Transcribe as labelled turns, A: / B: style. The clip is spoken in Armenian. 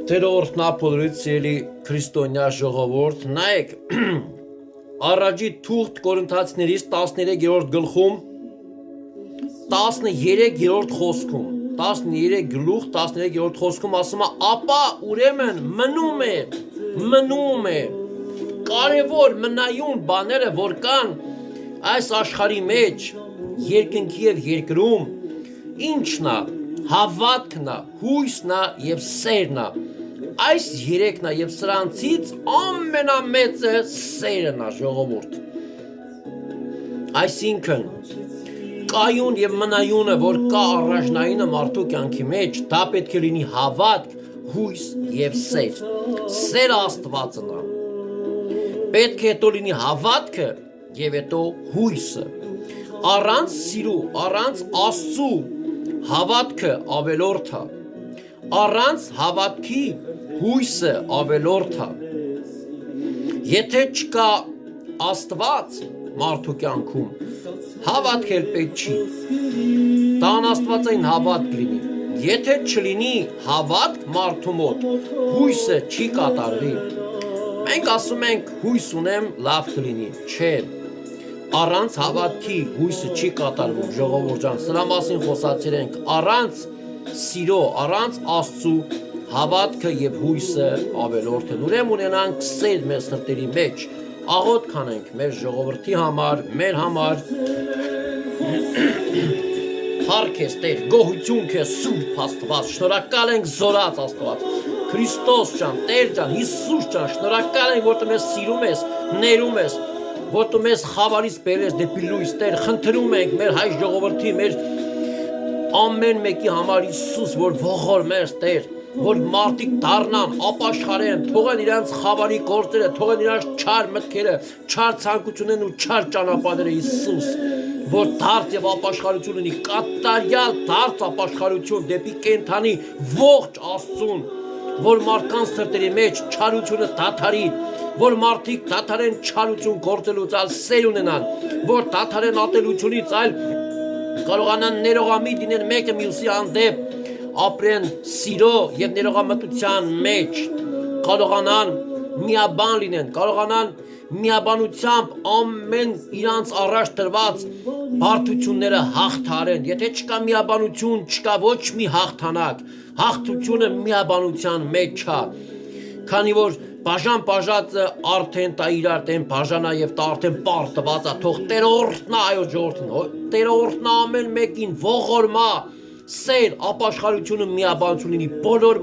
A: Terorna polizeli Քրիստոնյա ժողովուրդ, նայեք, առաջի թուղթ Կորինթացիներից 13-րդ գլխում 13-րդ խոսքում 13 գլուխ 13-րդ խոսքում ասում է, ապա ուրեմն մնում է կարևոր մնայուն բաները, որ կան այս աշխարհի մեջ, երկնքի եւ երկրում, ինչն է, հավատքն է, հույսն է եւ սերն է։ Այս երեքն է եւ սրանցից ամենամեծը սերն է, ժողովուրդ։ Այսինքն կայուն եւ մնայունը, որ կա առաջնայինը մարդու կյանքի մեջ, դա պետք է լինի հավատք, հույս եւ սեր։ Սերը Աստվածն է։ Պետք է հետո լինի հավատքը եւ հետո հույսը։ Առանց սիրու, առանց Աստծու հավատքը ավելորդ է։ Առանց հավատքի հույսը ավելորդ է։ Եթե չկա Աստված մարդու կյանքում, հավատք էլ պետք չի։ Դա անաստվածային հավատք լինի։ Եթե չլինի հավատք մարդու մոտ, հույսը չի կատարվի։ Մենք ասում ենք հույս ունեմ, լավ կլինի, չէ։ Առանց հավատքի հույսը չի կատարվում, ժողովուրդ ջան, սրա մասին խոսացել ենք, առանց սիրո, առանց Աստծու հավատքը եւ հույսը ավելորդ են։ Ուրեմն ունենանք սեր մեր սրտերի մեջ, աղոթ կանենք մեր ժողովրդի համար, մեր համար։ Փառք ես Տեր, գոհություն քեզ Սուրբ Աստված, շնորհակալ ենք զորած Աստված։ Քրիստոս ջան, Տեր ջան, Հիսուս ջան, շնորհակալ ենք, որ դու մեզ սիրում ես, ներում ես, որ դու մեզ խավարից բերես դեպի լույս, Տեր, խնդրում ենք մեր հայ ժողովրդի, մեր ամեն մեկի համար Հիսուս, որ ողորմես Տեր, որ մարդիկ դառնան, ապաշխարեն, թողեն իրենց խավարի գործերը, թողեն իրենց չար մտքերը, չար ցանկություններն ու չար ճանապարհները Հիսուս, որ դարձ եւ ապաշխարություն ունի, կատարյալ դարձ ապաշխարություն դեպի կենթանի ողջ Աստծուն, որ մարդկանց սրտերի մեջ չարությունը դադարի, որ մարդիկ դադարեն չարություն գործելուց, այլ սեր ունենան, որ դադարեն ատելությունից, այլ կարողանան ներողամիտ լինեն մեկը մյուսի հանդեպ, ապրեն սիրո եւ ներողամտության մեջ, կարողանան միաբան լինեն, կարողանան միաբանությամբ ամեն իրանց առաջ տրված բարդությունները հաղթարեն։ Եթե չկա միաբանություն, չկա ոչ մի հաղթանակ, հաղթությունը միաբանության մեջ է, քանի որ բաժան-բաժածը արդեն տա իրար դեմ բաժանա եւ տա արդեն պարտված է, թող Տերորդն է, այո ժողովրդին, Տերորդն ամեն մեկին ողորմա, սեր, ապաշխարությունը միաբանություն լինի բոլոր